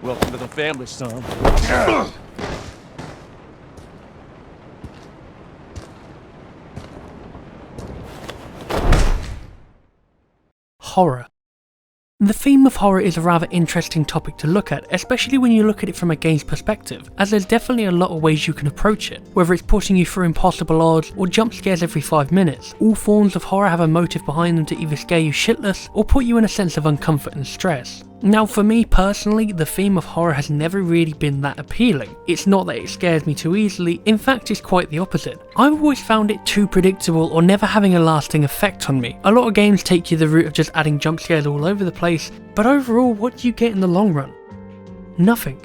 Welcome to the family, son. Horror. The theme of horror is a rather interesting topic to look at, especially when you look at it from a game's perspective, as there's definitely a lot of ways you can approach it, whether it's pushing you through impossible odds or jump scares every 5 minutes. All forms of horror have a motive behind them to either scare you shitless or put you in a sense of uncomfort and stress. Now for me personally, the theme of horror has never really been that appealing. It's not that it scares me too easily, in fact it's quite the opposite. I've always found it too predictable or never having a lasting effect on me. A lot of games take you the route of just adding jump scares all over the place, but overall what do you get in the long run? Nothing.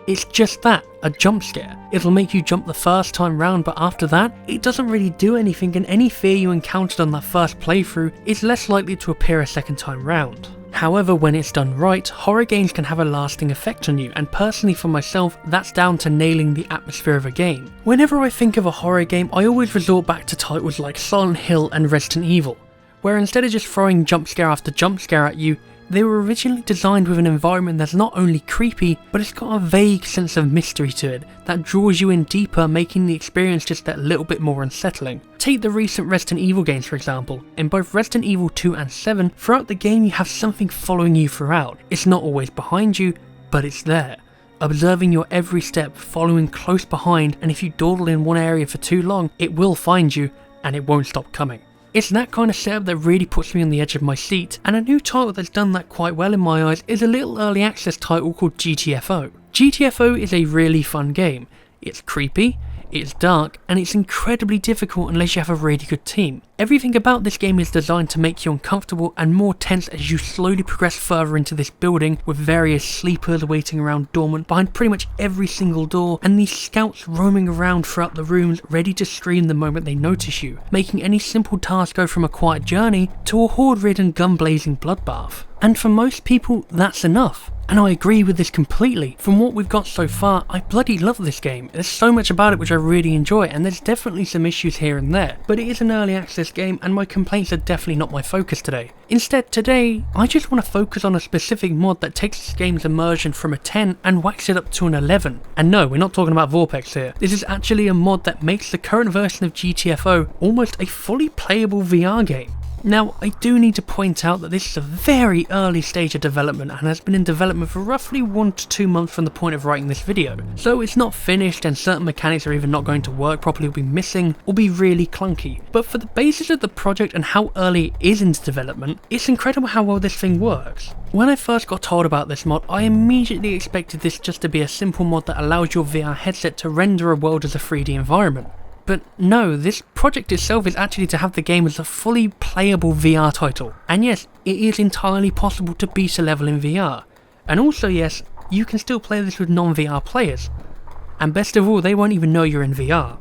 It's just that, a jump scare. It'll make you jump the first time round, but after that, it doesn't really do anything, and any fear you encountered on that first playthrough is less likely to appear a second time round. However, when it's done right, horror games can have a lasting effect on you, and personally for myself, that's down to nailing the atmosphere of a game. Whenever I think of a horror game, I always resort back to titles like Silent Hill and Resident Evil, where instead of just throwing jump scare after jump scare at you, they were originally designed with an environment that's not only creepy, but it's got a vague sense of mystery to it that draws you in deeper, making the experience just that little bit more unsettling. Take the recent Resident Evil games for example. In both Resident Evil 2 and 7, throughout the game you have something following you throughout. It's not always behind you, but it's there, observing your every step, following close behind, and if you dawdle in one area for too long, it will find you and it won't stop coming. It's that kind of setup that really puts me on the edge of my seat, and a new title that's done that quite well in my eyes is a little early access title called GTFO. GTFO is a really fun game. It's creepy, it's dark, and it's incredibly difficult unless you have a really good team. Everything about this game is designed to make you uncomfortable and more tense as you slowly progress further into this building, with various sleepers waiting around dormant behind pretty much every single door, and these scouts roaming around throughout the rooms ready to scream the moment they notice you, making any simple task go from a quiet journey to a horde-ridden gun-blazing bloodbath. And for most people, that's enough. And I agree with this completely. From what we've got so far, I bloody love this game. There's so much about it which I really enjoy, and there's definitely some issues here and there, but it is an early access game and my complaints are definitely not my focus today. Instead today, I just want to focus on a specific mod that takes this game's immersion from a 10 and whacks it up to an 11. And no, we're not talking about Vorpex here. This is actually a mod that makes the current version of GTFO almost a fully playable VR game. Now, I do need to point out that this is a very early stage of development and has been in development for roughly 1 to 2 months from the point of writing this video. So it's not finished and certain mechanics are either not going to work properly or be missing or be really clunky. But for the basis of the project and how early it is into development, it's incredible how well this thing works. When I first got told about this mod, I immediately expected this just to be a simple mod that allows your VR headset to render a world as a 3D environment. But no, this project itself is actually to have the game as a fully playable VR title. And yes, it is entirely possible to beat a level in VR. And also yes, you can still play this with non-VR players. And best of all, they won't even know you're in VR.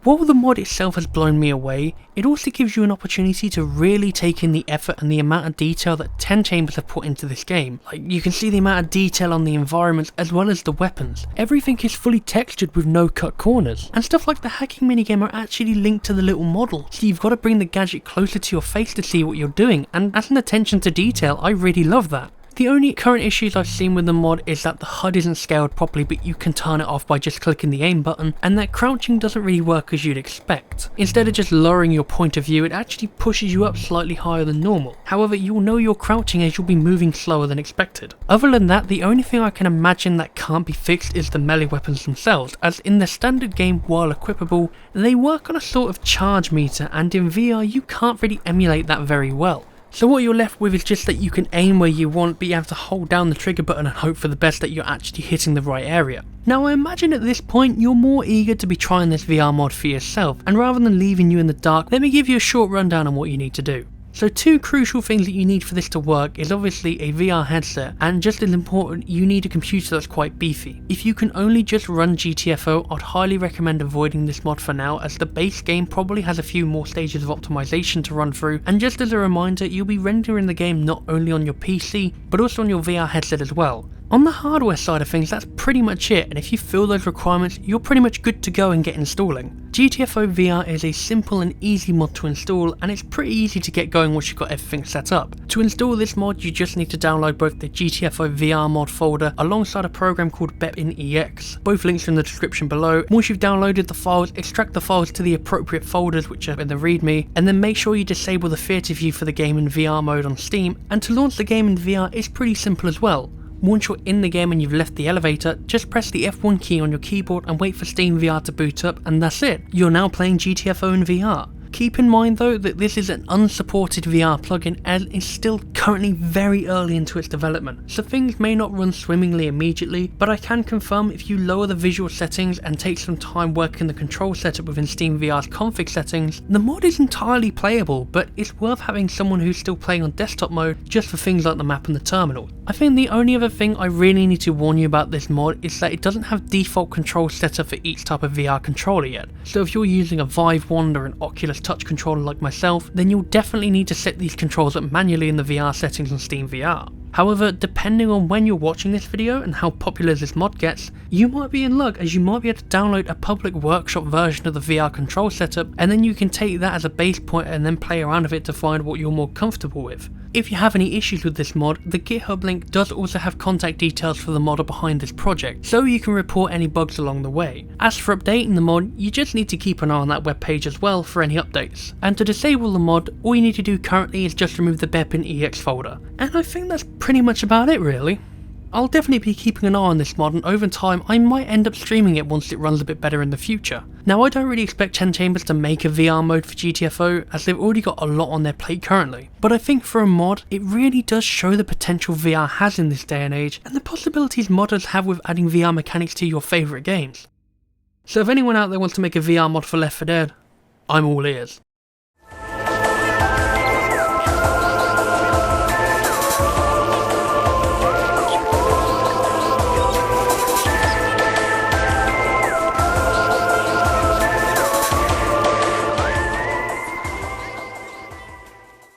While the mod itself has blown me away, it also gives you an opportunity to really take in the effort and the amount of detail that 10 Chambers have put into this game. Like, you can see the amount of detail on the environments as well as the weapons. Everything is fully textured with no cut corners, and stuff like the hacking minigame are actually linked to the little model, so you've got to bring the gadget closer to your face to see what you're doing, and as an attention to detail, I really love that. The only current issues I've seen with the mod is that the HUD isn't scaled properly, but you can turn it off by just clicking the aim button, and that crouching doesn't really work as you'd expect. Instead of just lowering your point of view, it actually pushes you up slightly higher than normal. However, you'll know you're crouching as you'll be moving slower than expected. Other than that, the only thing I can imagine that can't be fixed is the melee weapons themselves, as in the standard game, while equipable, they work on a sort of charge meter, and in VR you can't really emulate that very well. So what you're left with is just that you can aim where you want, but you have to hold down the trigger button and hope for the best that you're actually hitting the right area. Now I imagine at this point you're more eager to be trying this VR mod for yourself, and rather than leaving you in the dark, let me give you a short rundown on what you need to do. So 2 crucial things that you need for this to work is obviously a VR headset, and just as important, you need a computer that's quite beefy. If you can only just run GTFO, I'd highly recommend avoiding this mod for now, as the base game probably has a few more stages of optimization to run through, and just as a reminder, you'll be rendering the game not only on your PC, but also on your VR headset as well. On the hardware side of things, that's pretty much it, and if you fill those requirements, you're pretty much good to go and get installing. GTFO VR is a simple and easy mod to install, and it's pretty easy to get going once you've got everything set up. To install this mod, you just need to download both the GTFO VR mod folder alongside a program called BepInEx. Both links are in the description below. Once you've downloaded the files, extract the files to the appropriate folders which are in the readme, and then make sure you disable the theatre view for the game in VR mode on Steam, and to launch the game in VR is pretty simple as well. Once you're in the game and you've left the elevator, just press the F1 key on your keyboard and wait for Steam VR to boot up, and that's it. You're now playing GTFO in VR. Keep in mind though that this is an unsupported VR plugin as it's still currently very early into its development, so things may not run swimmingly immediately, but I can confirm if you lower the visual settings and take some time working the control setup within Steam VR's config settings, the mod is entirely playable, but it's worth having someone who's still playing on desktop mode just for things like the map and the terminal. I think the only other thing I really need to warn you about this mod is that it doesn't have default controls set up for each type of VR controller yet, so if you're using a Vive wand or an Oculus touch controller like myself, then you'll definitely need to set these controls up manually in the VR settings on Steam VR. However, depending on when you're watching this video and how popular this mod gets, you might be in luck as you might be able to download a public workshop version of the VR control setup, and then you can take that as a base point and then play around with it to find what you're more comfortable with. If you have any issues with this mod, the GitHub link does also have contact details for the modder behind this project, so you can report any bugs along the way. As for updating the mod, you just need to keep an eye on that webpage as well for any updates. And to disable the mod, all you need to do currently is just remove the BepInEx folder. And I think that's pretty much about it really. I'll definitely be keeping an eye on this mod, and over time I might end up streaming it once it runs a bit better in the future. Now I don't really expect 10 Chambers to make a VR mode for GTFO as they've already got a lot on their plate currently, but I think for a mod it really does show the potential VR has in this day and age and the possibilities modders have with adding VR mechanics to your favourite games. So if anyone out there wants to make a VR mod for Left 4 Dead, I'm all ears.